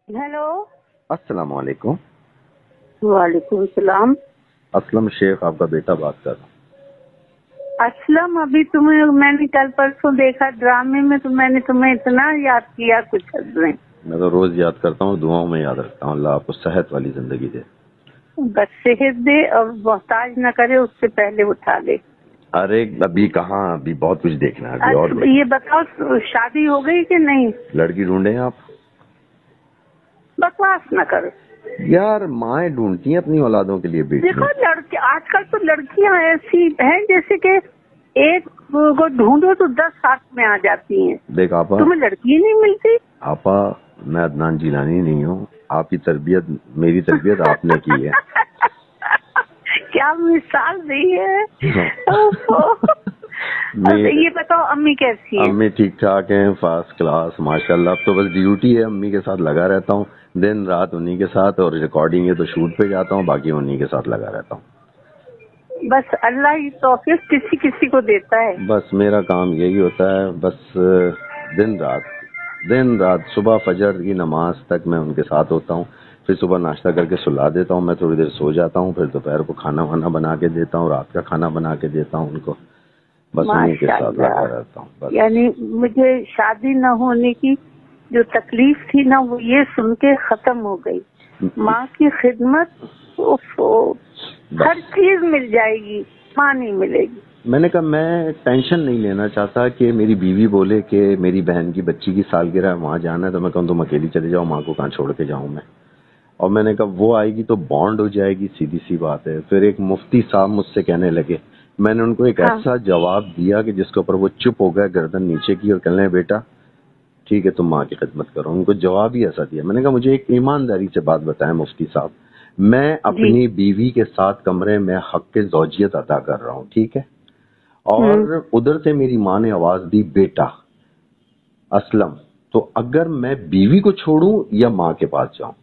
Hello, अस्सलाम वालेकुम। वालेकुम सलाम। असलम शेख आपका बेटा बात कर रहा हूँ। असलम, अभी तुम्हें मैंने कल परसों देखा ड्रामे में, तो मैंने तुम्हें इतना याद किया कुछ हद नहीं। मैं तो रोज याद करता हूँ, दुआओं में याद रखता हूँ। अल्लाह आपको सेहत वाली जिंदगी दे। बस सेहत दे और मोहताज न करे, उससे पहले उठा ले। अरे अभी कहाँ, अभी बहुत कुछ देखना है, अभी और ये बताओ शादी हो गई कि नहीं? लड़की ढूंढे आप? बकवास न करो यार, माएँ ढूंढती हैं अपनी औलादों के लिए बेटी। देखो लड़की, आजकल तो लड़कियां ऐसी हैं जैसे कि एक को ढूंढो तो 10 हाथ में आ जाती हैं। देख आपा, तुम्हें लड़की नहीं मिलती? आपा मैं अदनान जिलानी नहीं हूँ। आपकी तरबियत, मेरी तरबियत आपने की है। क्या मिसाल दी है। ये बताओ अम्मी कैसी है? अम्मी ठीक ठाक हैं, फर्स्ट क्लास माशाल्लाह। अब तो बस ड्यूटी है, अम्मी के साथ लगा रहता हूँ दिन रात उन्हीं के साथ, और रिकॉर्डिंग है तो शूट पे जाता हूँ, बाकी उन्हीं के साथ लगा रहता हूँ। बस अल्लाह ही तौफीक किसी किसी को देता है। बस मेरा काम यही होता है, बस दिन रात सुबह फजर की नमाज तक मैं उनके साथ होता हूँ। फिर सुबह नाश्ता करके सुला देता हूँ, मैं थोड़ी देर सो जाता हूँ, फिर दोपहर को खाना वाना बना के देता हूँ, रात का खाना बना के देता हूँ उनको। बस उन्हीं के साथ लगा रहता हूँ बस। यानी मुझे शादी न होने की जो तकलीफ थी ना, वो ये सुन के खत्म हो गई। माँ की खिदमत, हर चीज मिल जाएगी, माँ नहीं मिलेगी। मैंने कहा मैं टेंशन नहीं लेना चाहता कि मेरी बीवी बोले कि मेरी बहन की बच्ची की सालगिरह है, वहाँ जाना है, तो मैं कहूँ तुम अकेली चले जाओ, माँ को कहाँ छोड़ के जाऊँ मैं। और मैंने कहा वो आएगी तो बॉन्ड हो जाएगी, सीधी सी बात है। फिर एक मुफ्ती साहब मुझसे कहने लगे, मैंने उनको एक ऐसा जवाब दिया कि जिसके ऊपर वो चुप हो गए, गर्दन नीचे की, और कहने लगे बेटा ठीक है तुम माँ की खिदमत करो। उनको जवाब ही ऐसा दिया। मैंने कहा मुझे एक ईमानदारी से बात बताएं मुफ्ती साहब, मैं अपनी बीवी के साथ कमरे में हक के ज़ौजियत अदा कर रहा हूँ, ठीक है, और उधर से मेरी माँ ने आवाज दी बेटा असलम, तो अगर मैं बीवी को छोड़ूं या माँ के पास जाऊं?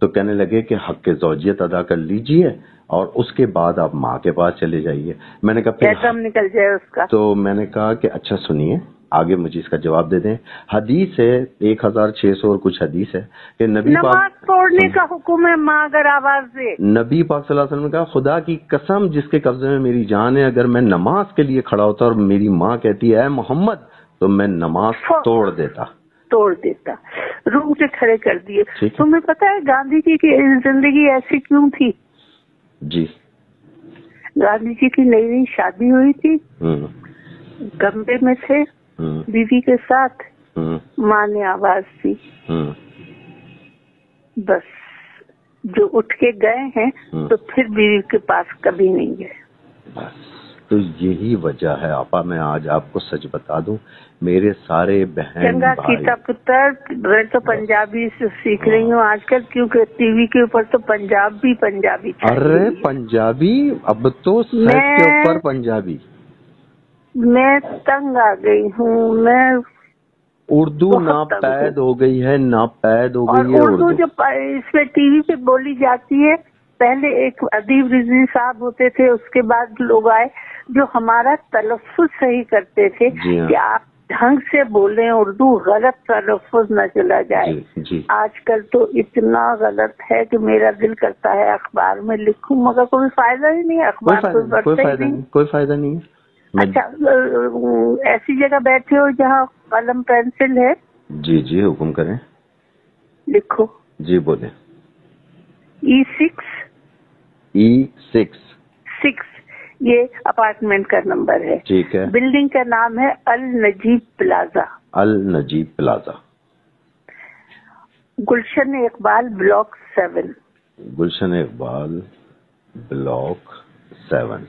तो कहने लगे कि हक के ज़ौजियत अदा कर लीजिए और उसके बाद आप माँ के पास चले जाइए। मैंने कहा फिर दम निकल जाए उसका। तो मैंने कहा कि अच्छा सुनिए, आगे मुझे इसका जवाब दे दें। हदीस है 1600 और कुछ हदीस है कि नमाज तोड़ने का हुक्म है माँ अगर आवाज दे। नबी पाक सल्लल्लाहु अलैहि वसल्लम ने कहा खुदा की कसम जिसके कब्जे में मेरी जान है, अगर मैं नमाज के लिए खड़ा होता और मेरी माँ कहती है मोहम्मद, तो मैं नमाज तोड़ देता। रूंगटे खड़े कर दिए। तुम्हें पता है गांधी जी की जिंदगी ऐसी क्यों थी? जी, गांधी जी की नई नई शादी हुई थी, कमरे में थे बीवी के साथ, माँ ने आवाज दी, बस जो उठ के गए हैं तो फिर बीवी के पास कभी नहीं गए। बस तो यही वजह है आपा। मैं आज आपको सच बता दूं, मेरे सारे बहन भाई, पुत्र, मैं तो पंजाबी से सीख रही हूँ आजकल, क्योंकि टीवी के ऊपर तो पंजाबी अरे पंजाबी, अब तो सच के ऊपर पंजाबी। मैं तंग आ गई हूँ। मैं उर्दू नापैद हो गई है, नापैद हो गई है उर्दू जो इसमें टीवी पे बोली जाती है। पहले एक अदीब रिजवी साहब होते थे, उसके बाद लोग आए जो हमारा तलफ्फुज सही करते थे कि आप ढंग से बोलें, उर्दू गलत तलफ्फुज न चला जाए। आजकल तो इतना गलत है कि मेरा दिल करता है अखबार में लिखूं, मगर कोई फायदा ही नहीं है। अखबार कोई फायदा नहीं है। अच्छा, ऐसी जगह बैठे हो जहाँ कलम पेंसिल है? जी हुक्म करें। लिखो। जी बोले। E6 ये अपार्टमेंट का नंबर है। ठीक है। बिल्डिंग का नाम है अल नजीब प्लाजा। गुलशन इकबाल ब्लॉक 7। गुलशन इकबाल ब्लॉक 7।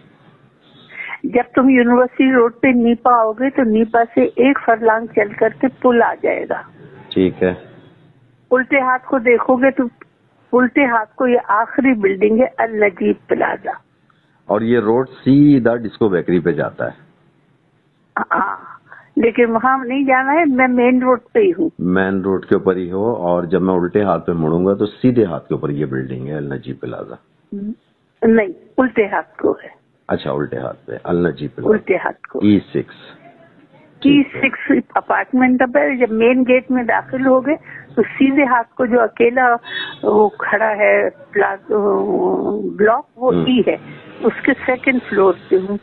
जब तुम यूनिवर्सिटी रोड पे नीपा आओगे तो नीपा से एक फरलांग चल करके पुल आ जाएगा। ठीक है। उल्टे हाथ को देखोगे तो उल्टे हाथ को ये आखिरी बिल्डिंग है अल नजीब प्लाजा। और ये रोड सीधा डिस्को बेकरी पे जाता है। हाँ, लेकिन वहाँ नहीं जाना है, मैं मेन रोड पे ही हूँ। मेन रोड के ऊपर ही हो, और जब मैं उल्टे हाथ पे मुड़ूंगा तो सीधे हाथ के ऊपर ये बिल्डिंग है अल नजीब प्लाजा। नहीं, उल्टे हाथ को है। अच्छा, उल्टे हाथ पे अल नजीब प्लाजा, उल्टे हाथ को। T6 अपार्टमेंट है। जब मेन गेट में दाखिल हो गए तो सीधे हाथ को जो अकेला वो खड़ा है ब्लॉक, वो ई है, उसके सेकंड फ्लोर पे हूँ।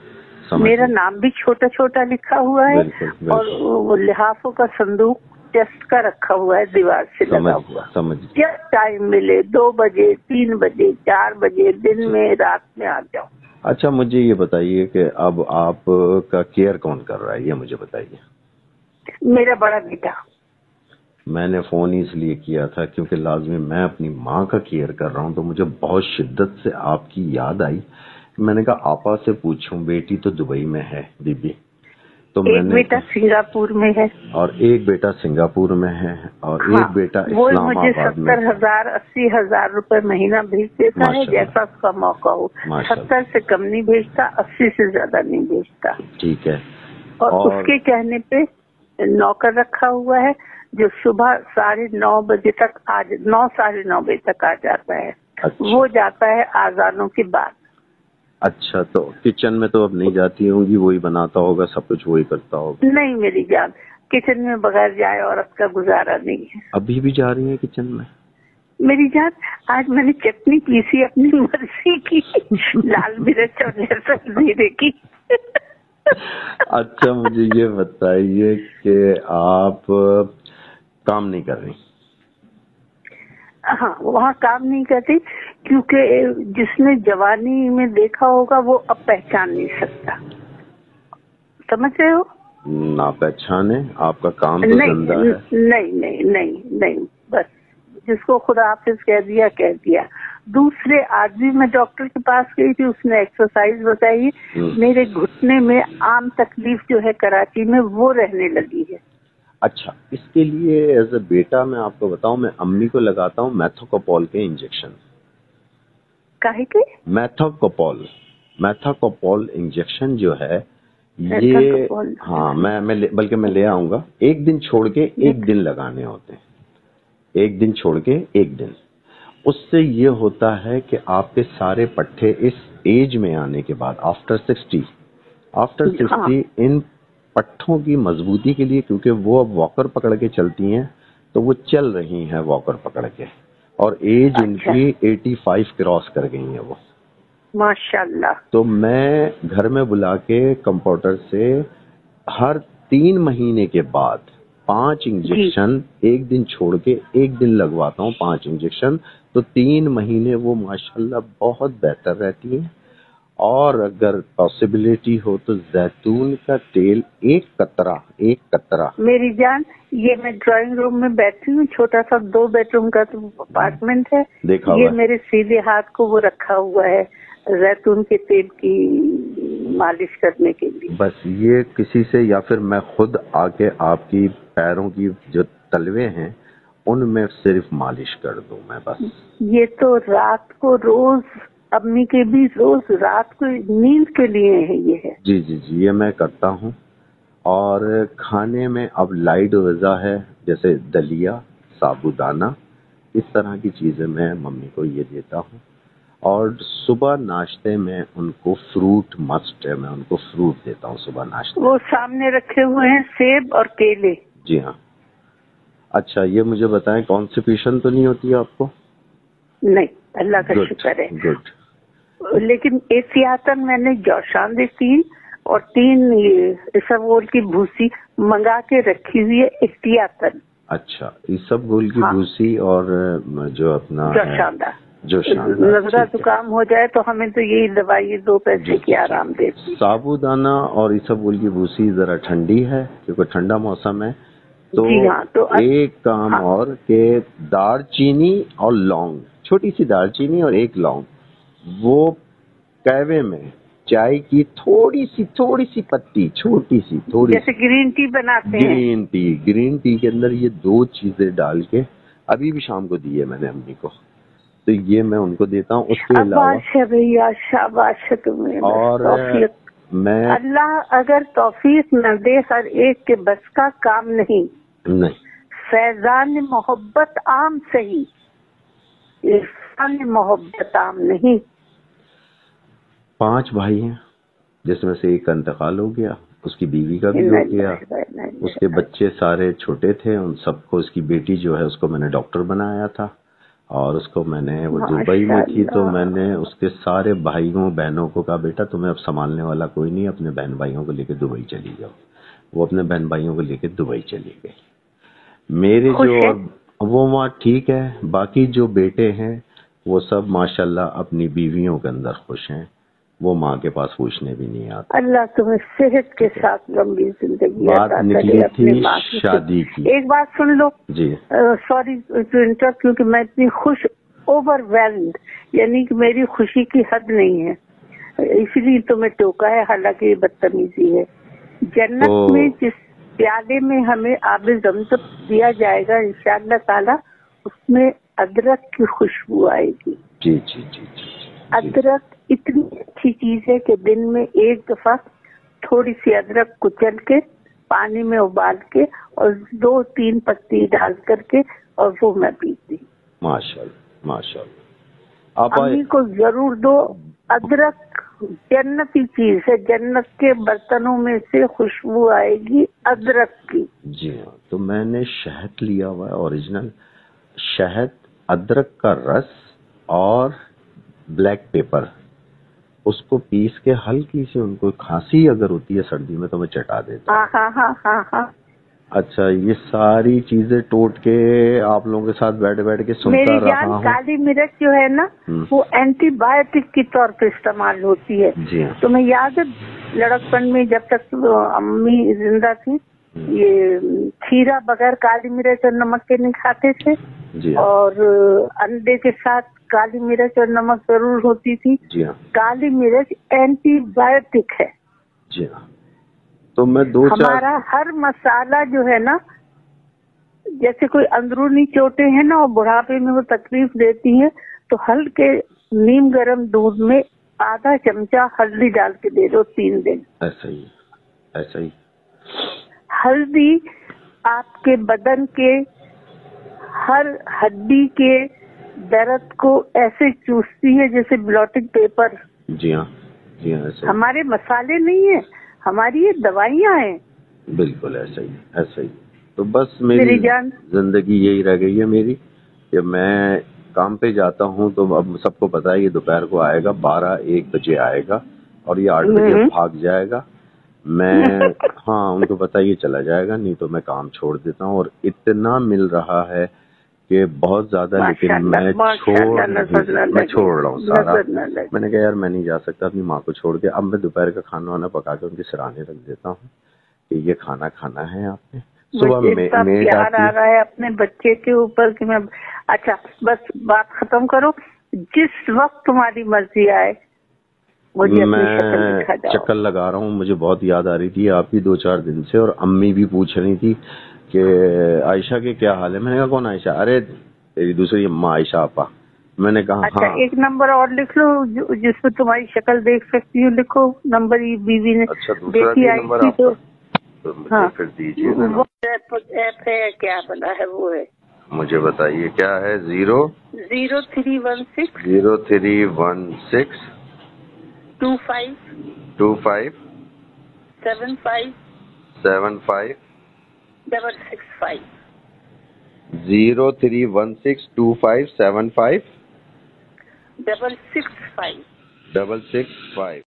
मेरा नाम भी छोटा छोटा लिखा हुआ है। बिल्कुल। और वो लिहाफों का संदूक टेस्ट का रखा हुआ है, दीवार से लगा हुआ। जब टाइम मिले 2 बजे, 3 बजे, 4 बजे, दिन में, रात में आ जाओ। अच्छा, मुझे ये बताइए कि अब आपका केयर कौन कर रहा है, ये मुझे बताइए। मेरा बड़ा बेटा। मैंने फोन इसलिए किया था क्योंकि लाजमी मैं अपनी माँ का केयर कर रहा हूँ, तो मुझे बहुत शिद्दत से आपकी याद आई। मैंने कहा आपा से पूछूं, बेटी तो दुबई में है बीबी, तो एक बेटा सिंगापुर में है और एक बेटा सिंगापुर में है और हाँ, एक बेटा इस्लामाबाद में। मुझे 70,000 80,000 रुपए महीना भेज देता है, जैसा उसका मौका हो। 70 से कम नहीं भेजता, 80 से ज्यादा नहीं भेजता। ठीक है। और उसके कहने पे नौकर रखा हुआ है जो सुबह 9:30 बजे तक 9 साढ़े 9 बजे तक आ जाता है। अच्छा। वो जाता है आजानों के बाद। अच्छा, तो किचन में तो अब नहीं जाती होंगी, वही बनाता होगा, सब कुछ वही करता होगा। नहीं मेरी जान, किचन में बगैर जाए औरत का गुजारा नहीं है। अभी भी जा रही है किचन में? मेरी जान, आज मैंने चटनी पीसी अपनी मर्जी की, लाल मिर्च और लहसुन जीरे की। अच्छा, मुझे ये बताइए कि आप काम नहीं कर रही? हाँ, वहाँ काम नहीं करती क्योंकि जिसने जवानी में देखा होगा वो अब पहचान नहीं सकता। समझ रहे हो? ना पहचाने, आपका काम तो जिंदा है। नहीं नहीं नहीं नहीं, बस जिसको खुदा हाफिज कह दिया। दूसरे आज भी मैं डॉक्टर के पास गई थी, उसने एक्सरसाइज बताई। मेरे घुटने में आम तकलीफ जो है कराची में वो रहने लगी है। अच्छा, इसके लिए एज ए बेटा मैं आपको बताऊं, मैं अम्मी को लगाता हूँ मैथोकोपोल के इंजेक्शन। काहे के? मैथोकोपोल इंजेक्शन जो है ये, हाँ बल्कि मैं ले आऊंगा। एक दिन छोड़ के एक दिन लगाने होते हैं, एक दिन छोड़ के एक दिन। उससे ये होता है कि आपके सारे पट्टे इस एज में आने के बाद आफ्टर 60 इन पट्टों की मजबूती के लिए, क्योंकि वो अब वॉकर पकड़ के चलती हैं, तो वो चल रही हैं वॉकर पकड़ के, और एज इनकी 85 क्रॉस कर गई है वो, माशाल्लाह। तो मैं घर में बुला के कंपाउंडर से हर 3 महीने के बाद 5 इंजेक्शन एक दिन छोड़ के एक दिन लगवाता हूँ। 5 इंजेक्शन, तो 3 महीने वो माशाल्लाह बहुत बेहतर रहती हैं। और अगर पॉसिबिलिटी हो तो जैतून का तेल एक कतरा। मेरी जान, ये मैं ड्राइंग रूम में बैठी हूँ, छोटा सा 2 बेडरूम का तो अपार्टमेंट है, देखा ये मेरे सीधे हाथ को वो रखा हुआ है जैतून के तेल की मालिश करने के लिए। बस ये किसी से या फिर मैं खुद आके आपकी पैरों की जो तलवे हैं उनमें सिर्फ मालिश कर दूं मैं बस। ये तो रात को रोज, अम्मी के भी रोज रात को नींद के लिए है ये है। जी, ये मैं करता हूँ। और खाने में अब लाइट ग़िज़ा है, जैसे दलिया, साबूदाना, इस तरह की चीजें मैं मम्मी को ये देता हूँ। और सुबह नाश्ते में उनको फ्रूट मस्ट है, मैं उनको फ्रूट देता हूँ सुबह नाश्ते। वो सामने रखे हुए हैं सेब और केले। जी हाँ। अच्छा, ये मुझे बताएं, कॉन्स्टिपेशन तो नहीं होती है आपको? नहीं, अल्लाह का शुक्र है। गुड। लेकिन एहतियातन मैंने जौशान 3 और 3 इसबगोल की भूसी मंगा के रखी हुई है एहतियातन। अच्छा, इसबगोल की भूसी और जो अपना जौशान, नजरा जुकाम हो जाए तो हमें तो यही दवाई 2 पैसे की आराम देती। साबूदाना और इसबगोल की भूसी जरा ठंडी है क्योंकि ठंडा मौसम है, तो, तो एक काम और के दालचीनी और लौंग, छोटी सी दालचीनी और 1 लौंग, वो कहवे में चाय की थोड़ी सी पत्ती, छोटी सी, जैसे ग्रीन टी बनाते हैं, ग्रीन टी के अंदर ये 2 चीजें डाल के अभी भी शाम को दी है मैंने अम्मी को, तो ये मैं उनको देता हूँ। उसके अलावा भैया शाबाश है तुम्हें। और मैं, अल्लाह अगर तौफीक न दे, हर एक के बस का काम नहीं। फैजान मोहब्बत आम सही, इरफान मोहब्बत आम नहीं। 5 भाई हैं जिसमें से एक का इंतकाल हो गया, اس کی بیوی کا بھی ہو گیا. اس کے بچے سارے چھوٹے تھے, ان سب کو, اس کی بیٹی جو ہے اس کو میں نے ڈاکٹر بنایا تھا, اور اس کو میں نے, وہ دبئی میں تھی, تو میں نے اس کے سارے بھائیوں بہنوں کو کہا بیٹا تمہیں اب سنبھالنے والا کوئی نہیں, اپنے بہن بھائیوں کو لے کے دبئی چلی جاؤ. وہ اپنے بہن بھائیوں کو لے کے دبئی چلی گئی. میرے جو وہ وہاں ٹھیک ہے, باقی جو بیٹے ہیں وہ سب ماشاءاللہ اپنی بیویوں کے اندر خوش ہیں, وہ ماں کے پاس پوچھنے بھی نہیں آتا. اللہ تمہیں صحت کے ساتھ لمبی زندگی بات نکلی تھی شادی کی. ایک بات سن لو جی, سوری ٹو انٹرپٹ, کیونکہ میں اتنی خوش, اوور ویلڈ, یعنی کہ میری خوشی کی حد نہیں ہے, اسی لیے تمہیں ٹوکا ہے, حالانکہ یہ بدتمیزی ہے. جنت میں جس پیالے میں ہمیں آب زمزم دیا جائے گا انشاءاللہ تعالی, اس میں ادرک کی خوشبو آئے گی. جی جی جی جی. ادرک اتنی اچھی چیز ہے کہ دن میں ایک دفعہ تھوڑی سی ادرک کچل کے پانی میں ابال کے اور 2-3 پتی ڈال کر کے, اور وہ میں پیتی. ماشاءاللہ ماشاءاللہ. امی کو ضرور دو. ادرک جنتی چیز ہے, جنت کے برتنوں میں سے خوشبو آئے گی ادرک کی. جی ہاں, تو میں نے شہد لیا ہوا ہے, اوریجنل شہد, ادرک کا رس اور بلیک پیپر, اس کو پیس کے ہلکی سی, ان کو کھانسی اگر ہوتی ہے سردی میں تو میں چٹا دیتا ہوں. ہاں ہاں ہاں ہاں. اچھا, یہ ساری چیزیں ٹوٹ کے آپ لوگوں کے ساتھ بیٹھ کے سنتا میری رہا جان, ہوں. کالی مرچ جو ہے نا وہ اینٹی بایوٹک کے طور پہ استعمال ہوتی ہے. جی ہاں. تمہیں یاد ہے لڑکپن میں جب تک امی زندہ تھی, یہ کھیرا بغیر کالی مرچ اور نمک کے نہیں کھاتے تھے. جی ہاں. اور انڈے کے ساتھ کالی مرچ اور نمک ضرور ہوتی تھی. جی ہاں. کالی مرچ اینٹی بایوٹک ہے. جی ہاں. تو میں ہمارا ہر مسالہ جو ہے نا, جیسے کوئی اندرونی چوٹیں ہیں نا اور بڑھاپے میں وہ تکلیف دیتی ہیں, تو ہلکے نیم گرم دودھ میں آدھا چمچہ ہلدی ڈال کے دے دو 3 دن. ایسا ہی ایسا ہی. ہلدی آپ کے بدن کے ہر ہڈی کے درد کو ایسے چوستی ہے جیسے بلوٹنگ پیپر. جی ہاں جی ہاں. ایسا ہمارے مسالے نہیں ہیں, ہماری یہ دوائیاں ہیں. بالکل ایسا ہی ایسا ہی. تو بس میری زندگی یہی رہ گئی ہے میری, کہ میں کام پہ جاتا ہوں تو اب سب کو پتا ہے یہ دوپہر کو آئے گا, 12-1 بجے آئے گا اور یہ 8 بجے بھاگ جائے گا. میں ہاں, ان کو پتا یہ چلا جائے گا, نہیں تو میں کام چھوڑ دیتا ہوں. اور اتنا مل رہا ہے کہ بہت زیادہ, لیکن میں چھوڑ رہا ہوں سارا. میں نے کہا یار میں نہیں جا سکتا اپنی ماں کو چھوڑ کے. اب میں دوپہر کا کھانا وانا پکا کے ان کے سرانے رکھ دیتا ہوں کہ یہ کھانا کھانا ہے آپ نے. صبح پیار آ رہا ہے اپنے بچے کے اوپر کہ میں, اچھا بس بات ختم کرو, جس وقت تمہاری مرضی آئے مجھے اپنی شکل دکھا جاؤ. چکر لگا رہا ہوں, مجھے بہت یاد آ رہی تھی آپ کی 2-4 دن سے, اور امی بھی پوچھ رہی تھی کہ عائشہ کے کیا حال ہے. میں نے کہا کون عائشہ؟ ارے تیری دوسری اماں عائشہ آپا. میں نے کہا اچھا, ایک نمبر اور لکھ لو جس پہ تمہاری شکل دیکھ سکتی ہوں, لکھو نمبر. یہ بیوی نے بیٹی آئی تھی تو پھر دیجیے. وہ ایپ ہے کیا بنا ہے وہ ہے, مجھے بتائیے کیا ہے. 0316 25 75 75 665. 03162575 665. 665.